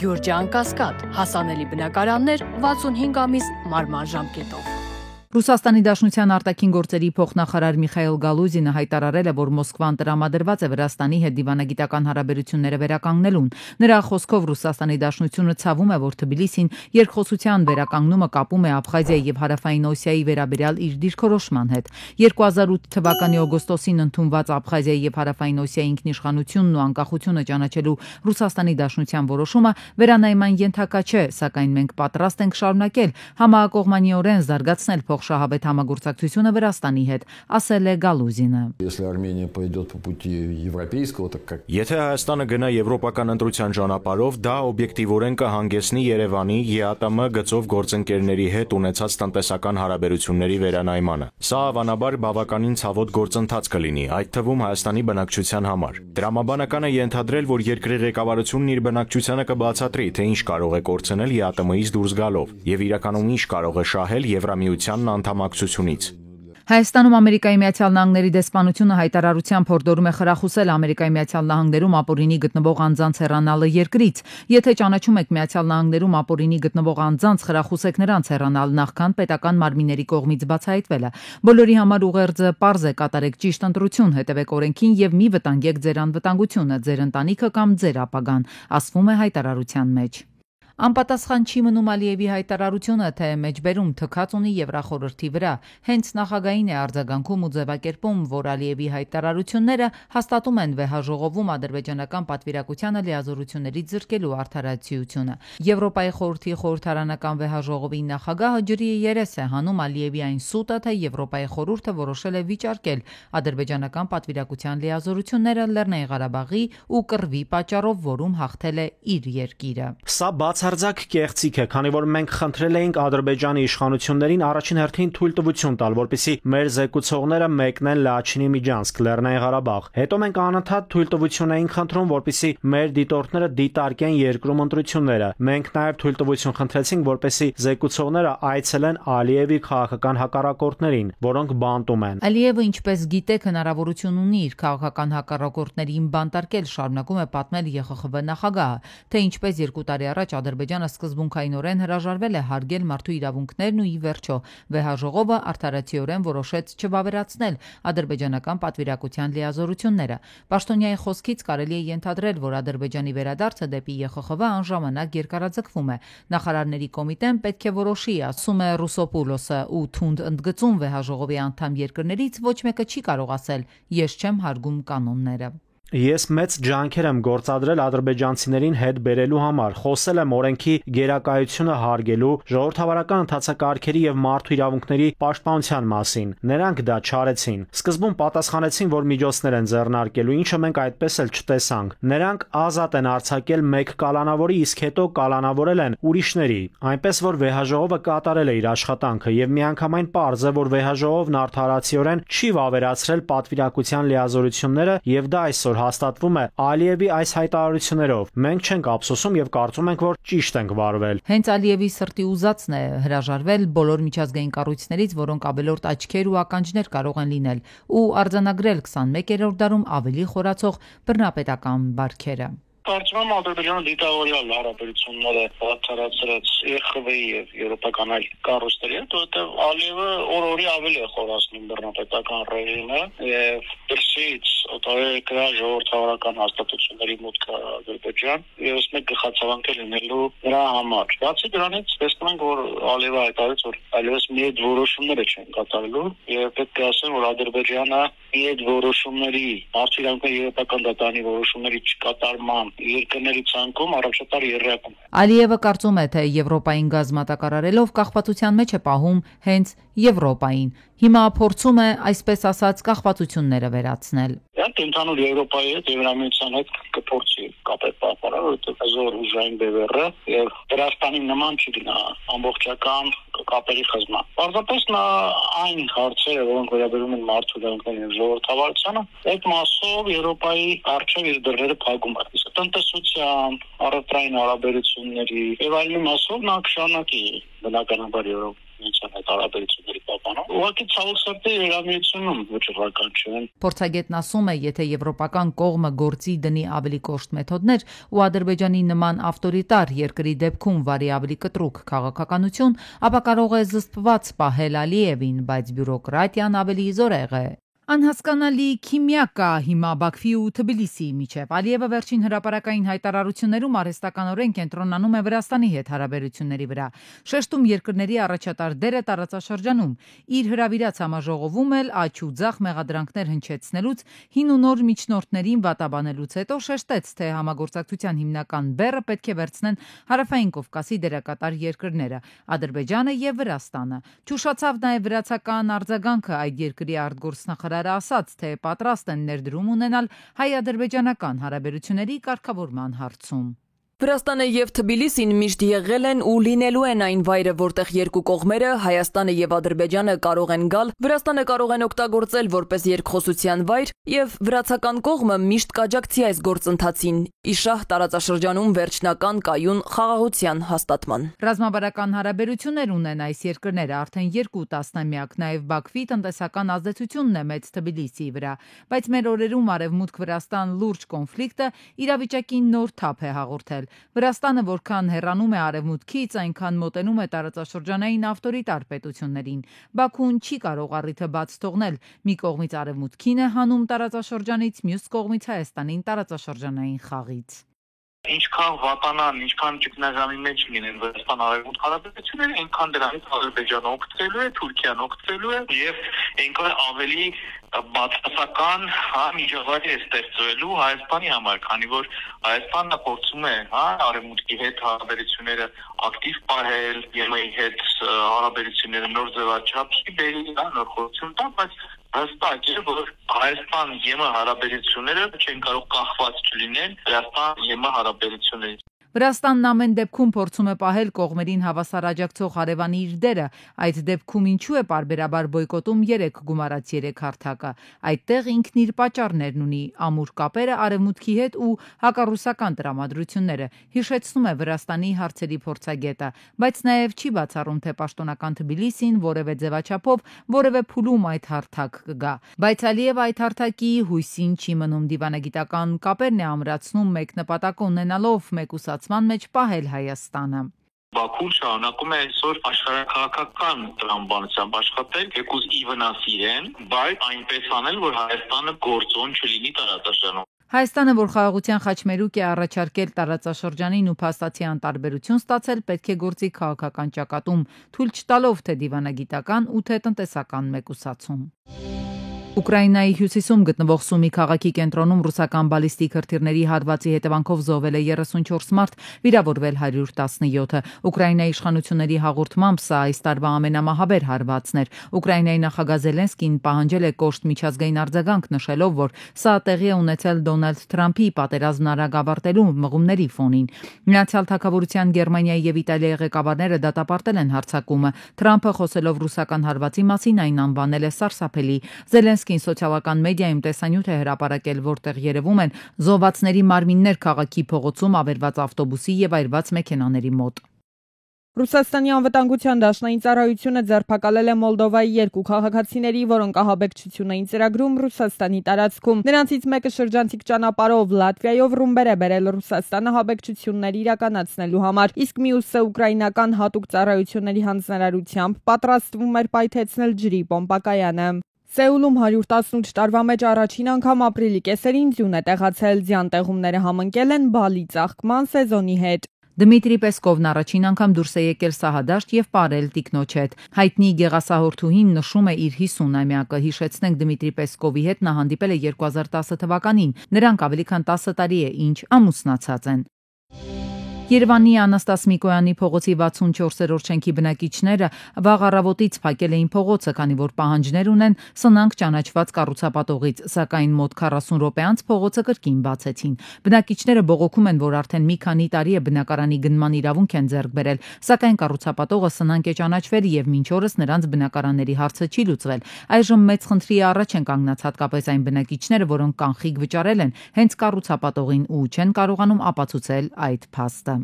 Գյուրջան Կասկադ, հասանելի բնակարաններ 65 ամիս մարման ժամկետով։ Ռուսաստանի Դաշնության արտաքին գործերի փոխնախարար Միխայիլ Գալուզինը հայտարարել է, որ Մոսկվան տրամադրված է Վրաստանի հետ դիվանագիտական հարաբերությունները վերականգնելուն։ Նրա խոսքով Ռուսաստանի Դաշնությունը ցավում է, որ Թբիլիսին երկխոսության վերականգնումը կապում է Աբխազիայի եւ Հարավային Օսիայի վերաբերյալ իր դիրքորոշման հետ։ 2008 թվականի օգոստոսին ընդունված Աբխազիայի եւ Հարավային Օսիայի ինքնիշխանությունն ու անկախությունը ճանաչելու Ռուսաստանի Դաշնության որոշումը վերանայման ենթակա չէ, սակայն մենք պատրաստ ենք շարունակել համակողմանիորեն զարգացնել փոխշահավետ համագործակցությունը Վրաստանի հետ, ասել է Գալուզինը։ Եթե Հայաստանը գնա եվրոպական ընտրության ճանապարհով, դա օբյեկտիվորեն կհանգեցնի Երևանի ԵԱՏՄ գծով գործընկերների հետ ունեցած տնտեսական հարաբերությունների վերանայմանը։ Սա հավանաբար բավականին ցավոտ գործընթաց կլինի, այդ թվում Հայաստանի բնակչության համար։ Տրամաբանականը ենթադրել, որ երկրի ղեկավարությունն իր բնակչությանը կբացատրի, թե ինչ կարող է կորցնել ԵԱՏՄ-ից դուրս գալով, եւ իրականում ինչ կարող է շահել Եվրամիության անդամակցությունից։ Հայաստանում Ամերիկայի Միացյալ Նահանգների դեսպանությունը հայտարարությամբ հորդորում է խրախուսել Ամերիկայի Միացյալ Նահանգներում ապօրինի գտնվող անձանց հեռանալը երկրից։ Եթե ճանաչում եք Միացյալ Նահանգներում ապօրինի գտնվող անձանց, խրախուսեք նրանց հեռանալ նախքան պետական մարմինների կողմից բացահայտվելը։ Բոլորի համար ուղերձը պարզ է՝ կատարեք ճիշտ ընտրություն, հետևեք օրենքին եւ մի վտանգեք ձեր անվտանգությունը, ձեր ընտանիքը կամ ձեր ապագան, ասվում է հայտարարության մեջ։ Անպատասխան չի մնում Ալիևի հայտարարությունը, թե մեջբերում թքած ունի Եվրախորհրդի վրա։ Հենց նախագահին է արձագանքում ու ձևակերպում, որ Ալիևի հայտարարությունները հաստատում են վեհաժողովում ադրբեջանական պատվիրակությանը լիազորություններից զրկելու արդարացիությունը։ Եվրոպայի խորհրդի խորհրդարանական վեհաժողովի նախագահը ջրի երես է հանում Ալիևի այն սուտը, թե Եվրոպայի խորհուրդը որոշել է վիճարկել ադրբեջանական պատվիրակության լիազորությունները Լեռնային Ղարաբաղի ու կռվի պատճառով, որում հաղթել է իր երկիրը։ Սա բացարձակ կեղծիք է, քանի որ մենք խնդրել էինք Ադրբեջանի իշխանություններին առաջին հերթին թույլտվություն տալ, որպեսզի մեր զեկուցողները մեկնեն Լաչինի Միջանցք, Լեռնային Ղարաբաղ։ Հետո մենք անընդհատ թույլտվություն էինք խնդրում, որպեսզի մեր դիտորդները դիտարկեն երկրում ընտրությունները։ Մենք նաև թույլտվություն խնդրեցինք, որպեսզի զեկուցողները այցելեն Ալիևի քաղաքական հակառակորդներին, որոնք բանտում են։ Ալիևը, ինչպես գիտեք, հնարավորություն ունի իր քաղաքական հակառակորդներին բանտարկել, շարունակում է պատմել ԵԽԽՎ նախագահը, թե ինչպես 2 տարի առաջ Ադրբեջանը սկզբունքայինորեն հրաժարվել է հարգել մարդու իրավունքներն ու ի վերջո վեհաժողովը արդարացիորեն որոշեց չվավերացնել ադրբեջանական պատվիրակության լիազորությունները։ Պաշտոնյայի խոսքից կարելի է ենթադրել, որ Ադրբեջանի վերադարձը դեպի ԵԽԽՎ անժամանակ երկարաձգվում է։ Նախարարների կոմիտեն պետք է որոշի, ասում է Ռուսոպուլոսը, ու թունդ ընդգծում վեհաժողովի անդամ երկրներից ոչ մեկը չի կարող ասել՝ ես չեմ հարգում կանոնները։ Ես մեծ ջանքեր եմ գործադրել ադրբեջանցիներին հետ բերելու համար, խոսել եմ օրենքի գերակայությունը հարգելու, ժողովրդավարական ընթացակարգերի եւ մարդու իրավունքների պաշտպանության մասին։ Նրանք դա չարեցին։ Սկզբում պատասխանեցին, որ միջոցներ են ձեռնարկելու, ինչը մենք այդպես էլ չտեսանք։ Նրանք ազատ են արձակել մեկ կալանավորի, իսկ հետո կալանավորել են ուրիշների։ Այնպես որ վեհաժողովը կատարել է իր աշխատանքը եւ միանգամայն պարզ է, որ վեհաժողովն արդարացիորեն չի վավերացրել պատվիրակության լիազորությունները եւ դա այսօր հաստատվում է Ալիևի այս հայտարարություններով։ Մենք չենք ափսոսում եւ կարծում ենք, որ ճիշտ ենք վարվել։ Հենց Ալիևի սրտի ուզածն է հրաժարվել բոլոր միջազգային կառույցներից, որոնք ավելորդ աչքեր ու ականջներ կարող են լինել, ու արձանագրել 21-րդ դարում ավելի խորացող բռնապետական բարքերը։ Կարծում եմ Ադրբեջանը դիտավորյալ հարաբերությունները բացառացրեց ԵԽՎ-ի եւ եվրոպական այլ կառույցների հետ, որովհետեւ Ալիևը օր-օրի ավելի է խորացնում բռնապետական ռեժիմը եւ դրսից օտարերկրյա ժողովրդավարական հաստատությունների մուտքը Ադրբեջան եւս մեկ գլխացավանք է լինելու նրա համար։ Բացի դրանից տեսնում ենք, որ Ալիևը հայտարարեց, որ այլևս մի այդ որոշումները չեն կատարելու եւ պետք է ասեմ, որ Ադրբեջանը մի այդ որոշումների, մարդու իրավունքների եվրոպական դատարանի որոշումների չկատարման երկրների ցանկում առաջատար երրակում է։ Ալիևը կարծում է, թե Եվրոպային գազ մատակարարելով կախվածության մեջ է պահում հենց Եվրոպային։ Հիմա փորձում է, այսպես ասած, կախվածությունները վերացնել։ Այդ ընդհանուր Եվրոպայի հետ, Եվրամիության հետ կփորձի կապել պահպանել, որովհետև զոր ուժային բևեռը եւ Վրաստանի նման չգնա ամբողջական կապերի խզման։ Պարզապես նա այն հարցերը, որոնք վերաբերում են մարդու իրավունքներին եւ ժողովրդավարությանը, այդ մասով Եվրոպայի արժեվ իր դռները փակում է։ Տնտեսության, առևտրային հարաբերությունների եւ այլն մասով նա կշարունակի բնականաբար Եվրոպայից հետ հարաբերությունների պահպանումը, ուղղակի ցավոք սրտի երամիությունում վճռական չեն։ Փորձագետն ասում է, եթե եվրոպական կողմը գործի դնի ավելի կոշտ մեթոդներ ու Ադրբեջանի նման ավտորիտար երկրի դեպքում վարի ավելի կտրուկ քաղաքականություն, ապա կարող է զսպված պահել Ալիևին, բայց բյուրոկրատիան ավելի զորեղ է։ Անհասկանալի քիմիա կա հիմա Բաքվի ու Թբիլիսիի միջև։ Ալիևը վերջին հրապարակային հայտարարություններում արհեստականորեն կենտրոնանում է Վրաստանի հետ հարաբերությունների վրա։ Շեշտում երկրների առաջատար դերը տարածաշրջանում։ Իր հրավիրած համաժողովում էլ աջ ու ձախ մեղադրանքներ հնչեցնելուց, հին ու նոր միջնորդներին վատաբանելուց հետո շեշտեց, թե համագործակցության հիմնական բեռը պետք է վերցնեն Հարավային Կովկասի դերակատար երկրները՝ Ադրբեջանը եւ Վրաստանը։ Ճուշացավ նաև վրացական արձագանքը այդ երկրի արտգործնախարար ասաց, թե պատրաստ են ներդրում ունենալ հայ-ադրբեջանական հարաբերությունների կարգավորման հարցում։ Վրաստանը եւ Թբիլիսին միշտ եղել են ու լինելու են այն վայրը, որտեղ երկու կողմերը, Հայաստանը եւ Ադրբեջանը կարող են գալ, Վրաստանը կարող են օգտագործել որպես երկխոսության վայր եւ վրացական կողմը միշտ կաջակցի այս գործընթացին՝ իշահ տարածաշրջանում վերջնական կայուն խաղաղության հաստատման։ Ռազմավարական հարաբերություններ ունեն այս երկրները արդեն 2 տասնամյակ, նաեւ Բաքվի տնտեսական ազդեցությունն է մեծ Թբիլիսիի վրա, բայց մեր օրերում Արևմուտք Վրաստան լուրջ կոնֆլիկտը իրավիճակին նոր թափ է հաղորդել։ Վրաստանը որքան հեռանում է արևմուտքից, այնքան մոտենում է տարածաշրջանային ավտորիտար պետություններին։ Բաքուն չի կարող առիթը բաց թողնել։ Մի կողմից արևմուտքին է հանում տարածաշրջանից, մյուս կողմից Հայաստանին տարածաշրջանային խաղից։ Ինչքան վատանան, ինչքան ճգնաժամի մեջ լինեն Վրաստան-արևմուտք հարաբերությունները, այնքան դրանից Ադրբեջանը օգտվելու է, Թուրքիան օգտվելու է եւ այնքան ավելի բացասական միջավայր է ստեղծվելու Հայաստանի համար, քանի որ Հայաստանը փորձում է արևմուտքի հետ հարաբերությունները ակտիվ պահել, ԵՄ-ի հետ հարաբերությունները նոր ձևաչափի բերի, նոր խորություն տա, բայց հստակ է, որ Հայաստան-ԵՄ հարաբերությունները չեն կարող կախված չլինել Վրաստան-ԵՄ հարաբերություններից։ Վրաստանն ամեն դեպքում փորձում է պահել կողմերին հավասար աջակցող հարևանի իր դերը, այդ դեպքում ինչու է պարբերաբար բոյկոտում 3 գումարած 3 հարթակը։ Այդտեղ ինքն իր պատճառներն ունի՝ ամուր կապերը արևմուտքի հետ ու հակառուսական տրամադրությունները, հիշեցնում է Վրաստանի հարցերի փորձագետը, բայց նաև չի բացառում, թե պաշտոնական Թբիլիսին որևէ ձևաչափով որևէ փուլում այդ հարթակ կգա։ Բայց Ալիևը այդ հարթակի հույսին չի մնում, դիվանագիտական կապերն է ամրացնում մեկ նպատակ ունենալով մեկուսացման մեջ պահել Հայաստանը։ Բաքուն շարունակում է այսօր աշխարհակաղակական տրամաբանությամբ աշխատել, եկուզ ի վնաս իրեն, բայց այնպես անել, որ Հայաստանը գործոն չլինի տարածաշրջանում։ Հայաստանը, որ խաղաղության խաչմերուկ է առաջարկել տարածաշրջանին ու փաստացի անտարբերություն ստացել, պետք է գործի քաղաքական ճակատում, թույլ չտալով թե դիվանագիտական ու թե տնտեսական մեկուսացում։ Ուկրաինայի հյուսիսում գտնվող Սումի քաղաքի կենտրոնում ռուսական բալիստիկ հրթիռների հատվածի հետևանքով զոհվել է 34 մարդ, վիրավորվել 117-ը։ Ուկրաինայի իշխանությունների հաղորդմամբ սա այս տարվա ամենամահաբեր հարվածն էր։ Ուկրաինայի նախագահ Զելենսկին պահանջել է կոշտ միջազգային արձագանք, նշելով, որ սա տեղի է ունեցել Դոնալդ Թրամփի պատերազմն արագ ավարտելու մղումների ֆոնին։ Միացյալ Թագավորության, Գերմանիայի եւ Իտալիայի ղեկավարները դատապարտել են հարձակումը։ Թրամփը խոսելով ռուսական հարվածի մասին այն անվանել է սարսափելի։ Զելենսկին սոցիալական մեդիայում տեսանյութ է հրապարակել, որտեղ երևում են զոհվածների մարմիններ քաղաքի փողոցում ավերված ավտոբուսի եւ այրված մեքենաների մոտ։ Ռուսաստանի անվտանգության դաշնային ծառայությունը ձերբակալել է Մոլդովայի 2 քաղաքացիների, որոնք ահաբեկչություն էին ծրագրում Ռուսաստանի տարածքում։ Նրանցից մեկը շրջանցիկ ճանապարհով Լատվիայով ռումբեր է բերել Ռուսաստան ահաբեկչություններ իրականացնելու համար, իսկ մյուսը ուկրաինական հատուկ ծառայությունների հանձնարարությամբ պատրաստվում էր պայթեցնել ջրի պոմպակայանը։ Սեուլում 118 տարվա մեջ առաջին անգամ ապրիլի կեսերին ձյուն է տեղացել, ձյան տեղումները համընկել են բալի ծաղկման սեզոնի հետ։ Դմիտրի Պեսկովն առաջին անգամ դուրս է եկել սահադաշտ եւ պարել տիկնոջ հետ։ Հայտնի գեղասահորթուհին նշում է իր 50-ամյակը, հիշեցնենք Դմիտրի Պեսկովի հետ նա հանդիպել է 2010 թվականին։ Նրանք ավելի քան 10 տարի է ինչ ամուսնացած են։ Երևանի Անաստաս Միկոյանի փողոցի 64-րդ շենքի բնակիչները վաղ առավոտից փակել էին փողոցը, քանի որ պահանջներ ունեն սնանկ ճանաչված կառուցապատողից, սակայն մոտ 40 րոպե անց փողոցը կրկին բացեցին։ Բնակիչները բողոքում են, որ արդեն մի քանի տարի է բնակարանի գնման իրավունք են ձեռք բերել, սակայն կառուցապատողը սնանկ է ճանաչվել եւ մինչ օրս նրանց բնակարանների հարցը չի լուծվել։ Այժմ մեծ խնդրի առաջ են կանգնած հատկապես այն բնակիչները, որոնք կանխիկ վճարել են հենց կառուցապատողին ու չեն կարողանում ապացուցել այդ փաստը։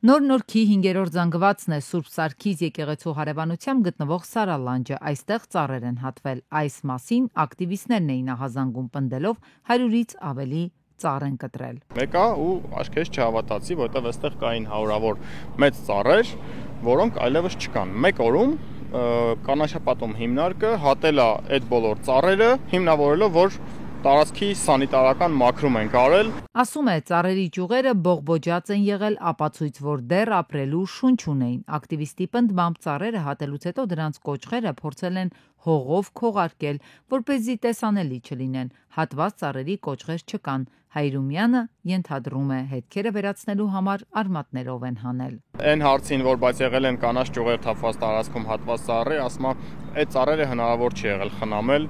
Նոր Նորքի 5-րդ զանգվածն է Սուրբ Սարգիս եկեղեցու հարևանությամբ գտնվող Սարալանջը, այստեղ ծառեր են հատվել։ Այս մասին ակտիվիստներն էին ահազանգում, պնդելով 100-ից ավելի ծառ են կտրել։ Մեկա ու աշկերտ չհավատացի, որտեղ այստեղ կային հարյուրավոր մեծ ծառեր, որոնք այլևս չկան։ Մեկ օրում կանաչապատում հիմնարկը հատել է այդ բոլոր ծառերը, հիմնավորելով, որ տարածքի սանիտարական մաքրում են կարել։ Ասում է, ծառերի ճյուղերը բողբոջած են եղել, ապացույց, որ դեռ ապրելու շունչ ունեին։ Ակտիվիստի պնդմամբ ծառերը հատելուց հետո դրանց կոճղերը փորձել են հողով քողարկել, որպեսզի տեսանելի չլինեն։ Հատված ծառերի կոճղեր չկան։ Հայրումյանը ենթադրում է, հետքերը վերացնելու համար արմատներով են հանել։ Այն հարցին, որ բայց եղել են կանաչ ճյուղեր թափված տարածքում հատված ծառեր, ասում է, այդ ծառերը հնարավոր չի եղել խնամել,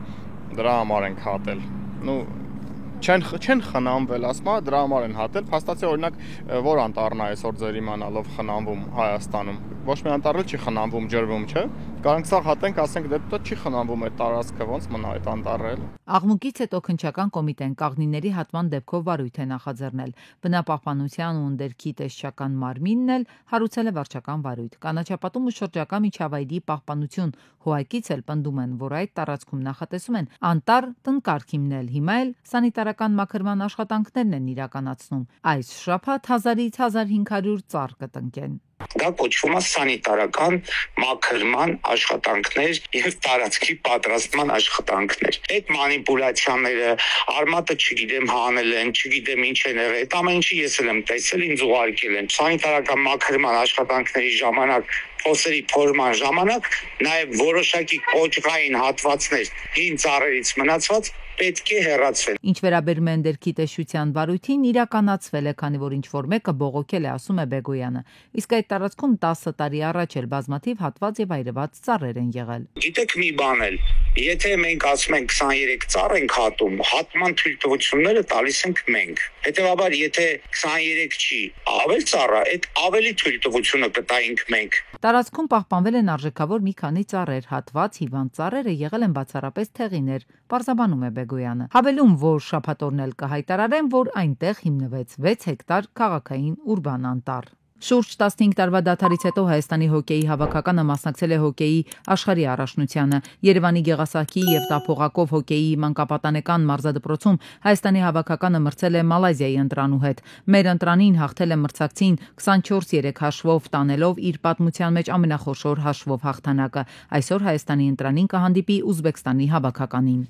դրա համար են հատել։ Չեն խնամվել, ասма դրա համար են հատել, փաստացի օրինակ որ անտառն է այսօր ձեր իմանալով խնամվում Հայաստանում, ոչ մի անտառ չի խնամվում, ջրվում, չէ։ Կարանք սա հատենք, ասենք դե չի խնամվում այդ տարածքը, ոնց մնա այդ անտառը։ Աղմուկից հետո քննչական կոմիտեն կաղնիների հատման դեպքով վարույթ է նախաձեռնել։ Բնապահպանության ու ընդերքի տեսչական մարմինն էլ հարուցել է վարչական վարույթ։ Կանաչապատում ու շրջակա միջավայրի պահպանություն հուայկից էլ պնդում են, որ այդ տարածքում նախատեսում են անտառ տնկարգ հիմնել, հիմա էլ սանիտարական մաքրման աշխատանքներն են իրականացնում։ Այս շաբաթ 1000-ից 1500 ծառ կտնկեն։ Դա կոչվում է սանիտարական մաքրման աշխատանքներ եւ տարածքի պատրաստման աշխատանքներ։ Այդ մանիպուլյացիաները, արմատը չգիտեմ հանել են, չգիտեմ ինչ են եղել, այդ ամեն ինչը ես էլ եմ տեսել, ինձ ուղարկել են։ Սանիտարական մաքրման աշխատանքների ժամանակ, փոսերի փորման ժամանակ նաեւ որոշակի կոճղային հատվածներ հին ծառերից մնացված պետք է հեռացվեն։ Ինչ վերաբերում է ընդերքի տեսչության վարույթին, իրականացվել է, քանի որ ինչ-որ մեկը բողոքել է, ասում է Բեգոյանը։ Իսկ այդ տարածքում 10 տարի առաջ էլ բազմաթիվ հատված եւ այրված ծառեր են եղել։ Գիտեք մի բան էլ, եթե մենք ասում ենք 23 ծառ ենք հատում, հատման թույլտվությունները տալիս ենք մենք։ Հետևաբար, եթե 23 չի, ավել ծառա, այդ ավելի թույլտվությունը կտայինք մենք։ Տարածքում պահպանվել են արժեքավոր մի քանի ծառեր, հատված հիվանդ ծառերը եղել են բացառապես թեղիներ, պարզաբանում է Բեգոյանը։ Հավելում, որ շաբաթօրն էլ կհայտարարեն, որ այնտեղ հիմնվեց 6 հեկտար քաղաքային ուրբան անտառ։ Շուրջ 15 տարվա դադարից հետո Հայաստանի հոկեյի հավաքականը մասնակցել է հոկեյի աշխարհի առաջնությանը։ Երևանի Գեղասահքի եւ Տափողակով հոկեյի մանկապատանեկան մարզադպրոցում Հայաստանի հավաքականը մրցել է Մալազիայի ընտրանու հետ։ Մեր ընտրանին հաղթել է մրցակցին 24-3 հաշվով, տանելով իր պատմության մեջ ամենախոշոր հաշվով հաղթանակը։ Այսօր Հայաստանի ընտրանին կհանդիպի Ուզբեկստանի հավաքականին։